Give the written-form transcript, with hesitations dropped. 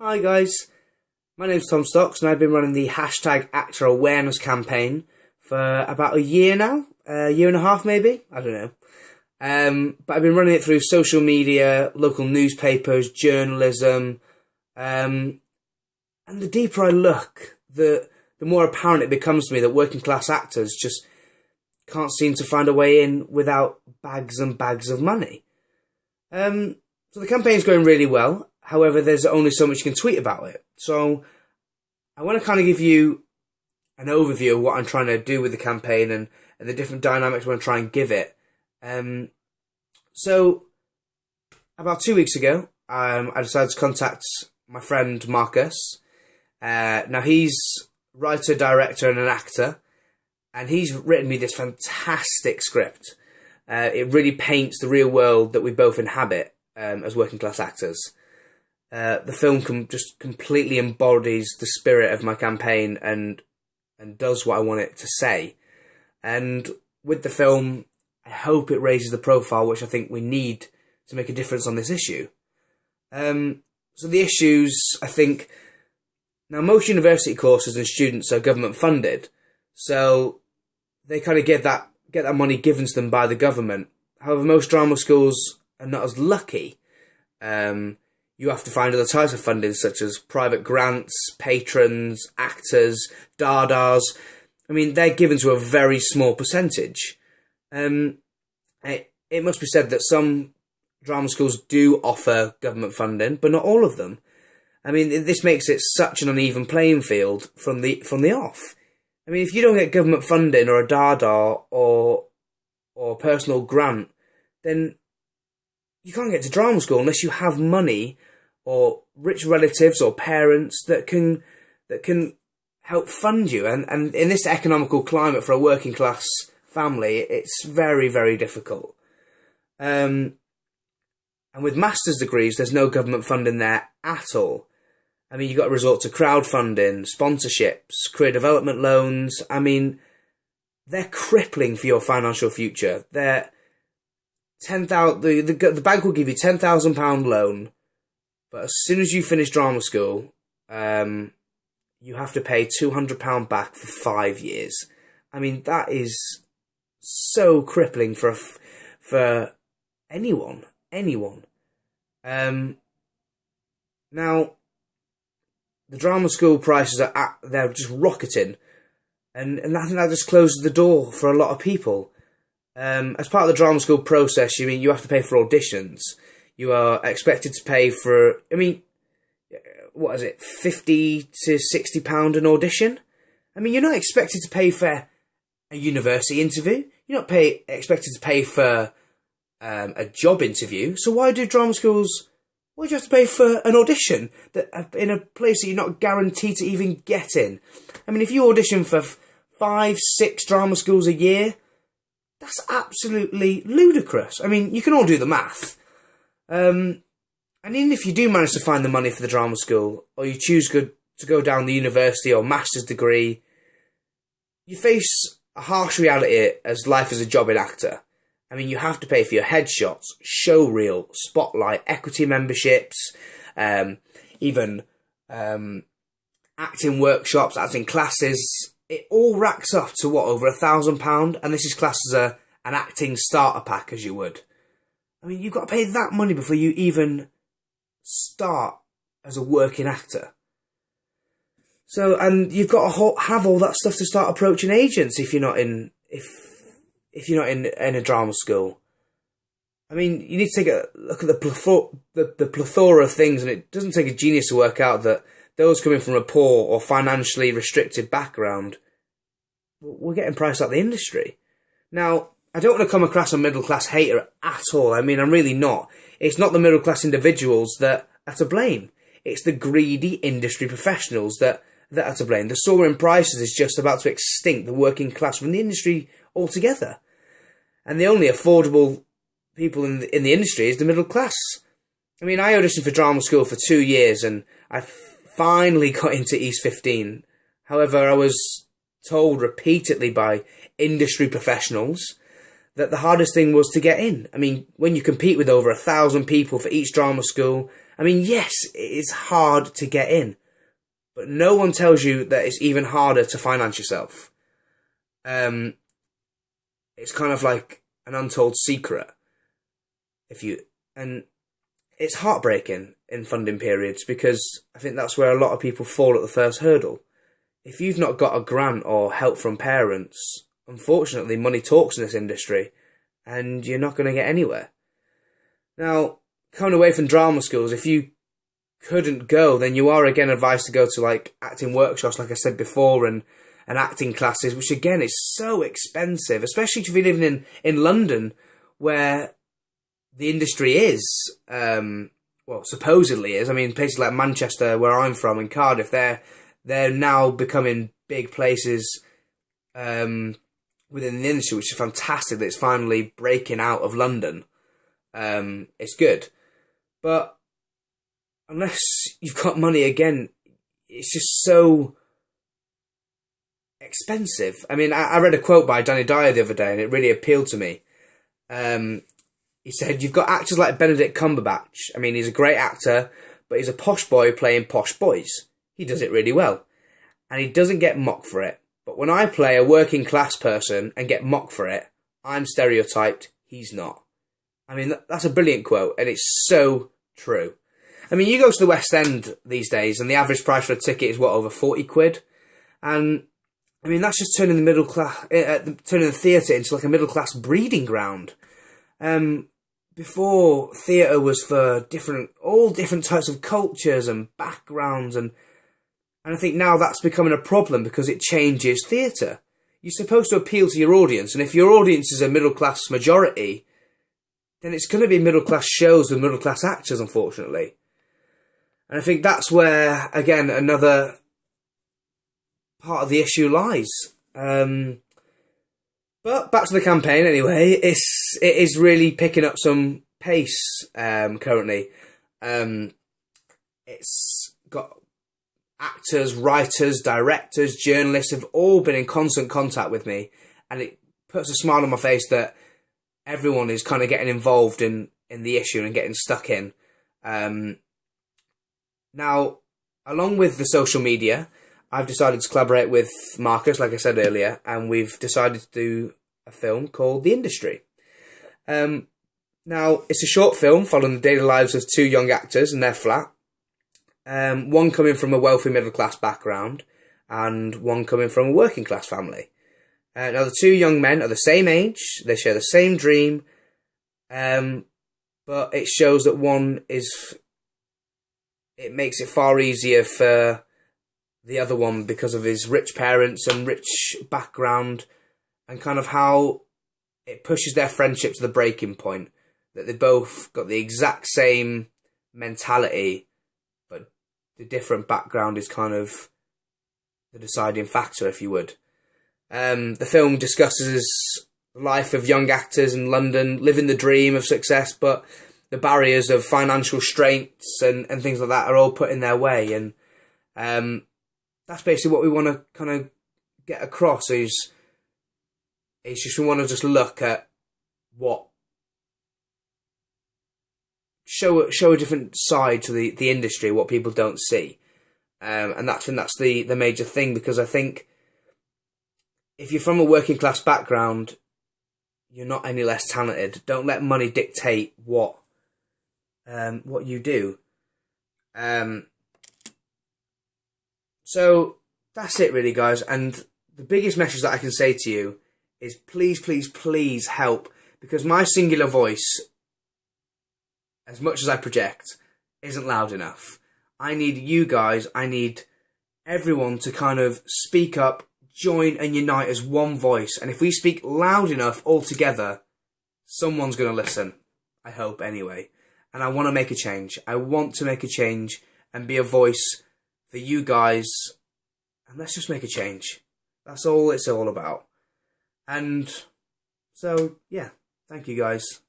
Hi guys, my name's Tom Stocks and I've been running the hashtag actor awareness campaign for about a year now, a year and a half maybe, I don't know. But I've been running it through social media, local newspapers, journalism, and the deeper I look, the more apparent it becomes to me that working class actors just can't seem to find a way in without bags and bags of money. So the campaign's going really well. However, there's only so much you can tweet about it. So I want to kind of give you an overview of what I'm trying to do with the campaign and the different dynamics I want to try and give it. So about 2 weeks ago, I decided to contact my friend Marcus. Now he's writer, director and an actor. And he's written me this fantastic script. It really paints the real world that we both inhabit as working class actors. The film just completely embodies the spirit of my campaign and does what I want it to say. And with the film, I hope it raises the profile which I think we need to make a difference on this issue. So the issues, I think, now most university courses and students are government funded, so they kind of get that money given to them by the government. However, most drama schools are not as lucky. You have to find other types of funding, such as private grants, patrons, actors, dadas. I mean, they're given to a very small percentage. It must be said that some drama schools do offer government funding, but not all of them. I mean, this makes it such an uneven playing field from the off. I mean, if you don't get government funding or a dada or a personal grant, then you can't get to drama school unless you have money or rich relatives or parents that can help fund you. And in this economical climate for a working class family, it's very, very difficult. And with master's degrees, there's no government funding there at all. I mean, you've got to resort to crowdfunding, sponsorships, career development loans. I mean, they're crippling for your financial future. They're the bank will give you £10,000 loan, but as soon as you finish drama school, you have to pay £200 back for 5 years. I mean, that is so crippling for anyone. Now, the drama school prices they're just rocketing, and I think that just closes the door for a lot of people. As part of the drama school process, you have to pay for auditions. You are expected to pay for, what is it, £50 to £60 an audition? I mean, you're not expected to pay for a university interview. You're not expected to pay for a job interview. So why do you have to pay for an audition in a place that you're not guaranteed to even get in? I mean, if you audition for 5, 6 drama schools a year, that's absolutely ludicrous. I mean, you can all do the math. And even if you do manage to find the money for the drama school, or you choose to go down the university or master's degree, you face a harsh reality as life as a jobbing actor. I mean, you have to pay for your headshots, show reel, spotlight, equity memberships, even acting workshops, acting classes. It all racks up to over £1,000, and this is classed as an acting starter pack, as you would. I mean, you've got to pay that money before you even start as a working actor. So, and you've got to have all that stuff to start approaching agents if you're not in a drama school. I mean, you need to take a look at the plethora of things, and it doesn't take a genius to work out that those coming from a poor or financially restricted background, we're getting priced out of the industry. Now, I don't want to come across a middle-class hater at all. I mean, I'm really not. It's not the middle-class individuals that are to blame. It's the greedy industry professionals that are to blame. The soaring prices is just about to extinct the working class from the industry altogether. And the only affordable people in the industry is the middle class. I mean, I auditioned for drama school for 2 years and I finally got into East 15. However, I was told repeatedly by industry professionals that the hardest thing was to get in. I mean, when you compete with over 1,000 people for each drama school, I mean, yes, it is hard to get in, but no one tells you that it's even harder to finance yourself. It's kind of like an untold secret. And it's heartbreaking in funding periods, because I think that's where a lot of people fall at the first hurdle. If you've not got a grant or help from parents, unfortunately, money talks in this industry, and you're not going to get anywhere. Now, coming away from drama schools, if you couldn't go, then you are again advised to go to like acting workshops, like I said before, and acting classes, which again is so expensive, especially if you're living in London, where the industry is, well, supposedly is. I mean, places like Manchester, where I'm from, and Cardiff, they're now becoming big places within the industry, which is fantastic that it's finally breaking out of London. It's good. But unless you've got money, again, it's just so expensive. I mean, I read a quote by Danny Dyer the other day, and it really appealed to me. He said, you've got actors like Benedict Cumberbatch. I mean, he's a great actor, but he's a posh boy playing posh boys. He does it really well. And he doesn't get mocked for it. But when I play a working class person and get mocked for it, I'm stereotyped, he's not. I mean, that's a brilliant quote, and it's so true. I mean, you go to the West End these days, and the average price for a ticket is, what, over 40 quid? And, I mean, that's just turning turning the theatre into like a middle-class breeding ground. Before, theatre was for all different types of cultures and backgrounds, and I think now that's becoming a problem because it changes theatre. You're supposed to appeal to your audience, and if your audience is a middle-class majority, then it's going to be middle-class shows with middle-class actors, unfortunately. And I think that's where, again, another part of the issue lies. But back to the campaign anyway, it is really picking up some pace currently. It's got actors, writers, directors, journalists have all been in constant contact with me, and it puts a smile on my face that everyone is kind of getting involved in the issue and getting stuck in. Now, along with the social media, I've decided to collaborate with Marcus, like I said earlier, and we've decided to do a film called The Industry. Now, it's a short film following the daily lives of two young actors in their flat. One coming from a wealthy middle-class background, and one coming from a working-class family. Now, the two young men are the same age, they share the same dream, but it shows that it makes it far easier for the other one because of his rich parents and rich background, and kind of how it pushes their friendship to the breaking point, that they both got the exact same mentality, but the different background is kind of the deciding factor, if you would. The film discusses the life of young actors in London, living the dream of success, but the barriers of financial restraints and things like that are all put in their way. And that's basically what we want to kind of get across, is just we want to just look at show a different side to the industry, what people don't see. And that's the major thing, because I think if you're from a working class background, you're not any less talented. Don't let money dictate what you do. So that's it really, guys. And the biggest message that I can say to you is please, please, please help, because my singular voice, as much as I project, isn't loud enough. I need you guys, I need everyone to kind of speak up, join and unite as one voice. And if we speak loud enough all together, someone's going to listen. I hope anyway. And I want to make a change. I want to make a change and be a voice for you guys. And let's just make a change. That's all it's all about. And so, yeah, thank you guys.